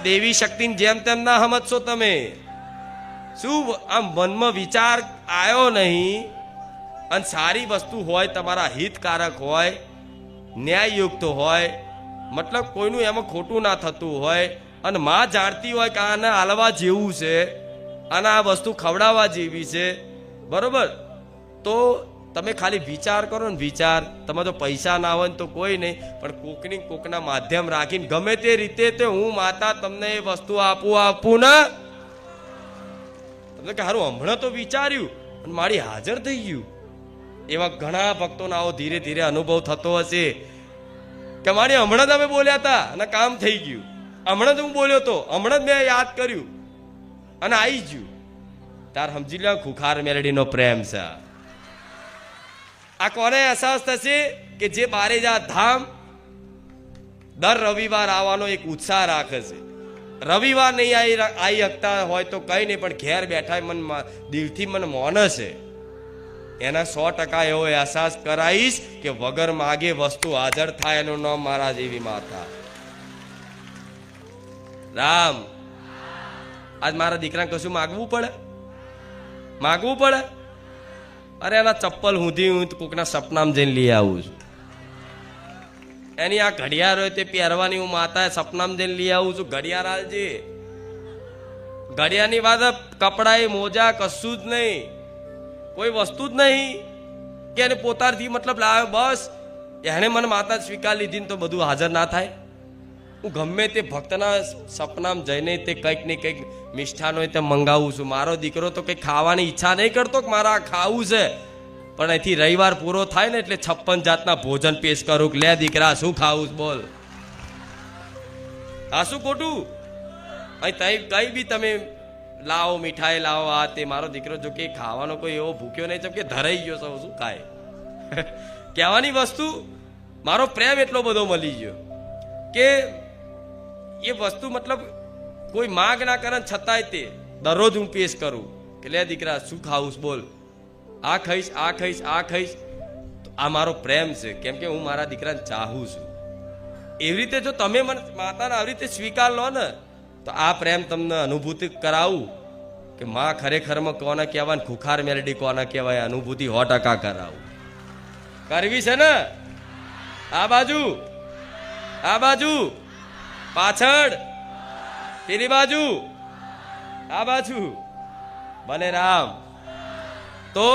દેવી શક્તિને જેમ તેમ ના સમજશો તમે. શું આમ મનમાં વિચાર આવ્યો નહીં અને સારી વસ્તુ હોય, તમારા હિતકારક હોય, ન્યાયયુક્ત હોય, મતલબ કોઈનું એમાં ખોટું ના થતું હોય, અને માં જાણતી હોય કે આને હાલવા જેવું છે અને આ વસ્તુ ખવડાવવા જેવી છે, બરોબર, તો તમે ખાલી વિચાર કરો ને વિચાર. તમે તો પૈસા ના હોય ને તો કોઈ નહીં, પણ કોકના માધ્યમ રાખીને ગમે તે રીતે તે હું માતા તમને એ વસ્તુ આપું ને તમને કે હારું હમણાં તો વિચાર્યું અને મારી હાજર થઈ ગયું. એવા ઘણા ભક્તોનો આવો ધીરે ધીરે અનુભવ થતો હશે કે મારી હમણાં તમે બોલ્યા હતા અને કામ થઈ ગયું, હમણાં જ હું બોલ્યો તો, હમણાં જ મેં યાદ કર્યું અને આવી ગયું. તાર સમજી લો ખુખાર મેલડીનો પ્રેમ છે. આ કોને અહેસાસ થશે કે જે બારેજા ધામ દર રવિવાર આવવાનો એક ઉત્સાહ રાખે છે. રવિવાર નહીં આવી શકતા હોય તો કઈ નહીં, પણ ઘેર બેઠા મન દિલથી મને મોને છે, એના 100% એવો અહેસાસ કરાવીશ કે વગર માગે વસ્તુ હાજર થાય. એનું નામ મારા જેવી માતા રામ. આજ મારા દીકરાને કશું માગવું પડે? અરે એના ચપ્પલ હું કોકના સપનામાં જઈને લઈ આવું છું. એની આ ઘડિયાળ હોય તે પહેરવાની હું માતા સપનામાં જઈને લઈ આવું છું. ઘડિયાળ હાલજે. ઘડિયાળની વાત કપડા મોજા કશું જ નહીં, કોઈ વસ્તુ જ નહીં કે એને પોતાથી મતલબ લાવ્યો. બસ એને મને માતા સ્વીકાર લીધી ને તો બધું હાજર ના થાય. હું ગમે તે ભક્તના સપનામાં જઈને તે કંઈક ને કંઈક મિષ્ઠાન હોય તે મંગાવું છું. મારો દીકરો તો કંઈક ખાવાની ઈચ્છા નહીં કરતો કે મારે આ ખાવું છે, પણ અહીંથી રવિવાર પૂરો થાય ને એટલે 56 જાતના ભોજન પેશ કરું કે લે દીકરા શું ખાવું છે બોલ. આ શું ખોટું? અહીં કઈ બી તમે લાવો, મીઠાઈ લાવો, આ તે. મારો દીકરો જો કે ખાવાનો કોઈ એવો ભૂખ્યો નહીં, જેમ કે ધરાઈ ગયો સૌ શું ખાય. કહેવાની વસ્તુ મારો પ્રેમ એટલો બધો મળી ગયો કે એ વસ્તુ મતલબ કોઈ માગ ના કરે છતાંય તે દરરોજ હું પેશ કરું કે લે દીકરા શું ખાવું બોલ, આ ખાઈશ, આ ખાઈશ, આ ખાઈશ. આ મારો પ્રેમ છે, કેમ કે હું મારા દીકરાને ચાહું છું. એવી રીતે જો તમે મને માતાને આવી રીતે સ્વીકાર લો ને તો આ પ્રેમ તમને અનુભૂતિ કરાવું કે માં ખરેખરમાં કોને કહેવાય ને ખુખાર મેલડી કોને કહેવાય, અનુભૂતિ 100% કરાવું. કરવી છે ને? આ બાજુ, પાછળ, પેલી બાજુ, આ બાજુ. બને રામ. તો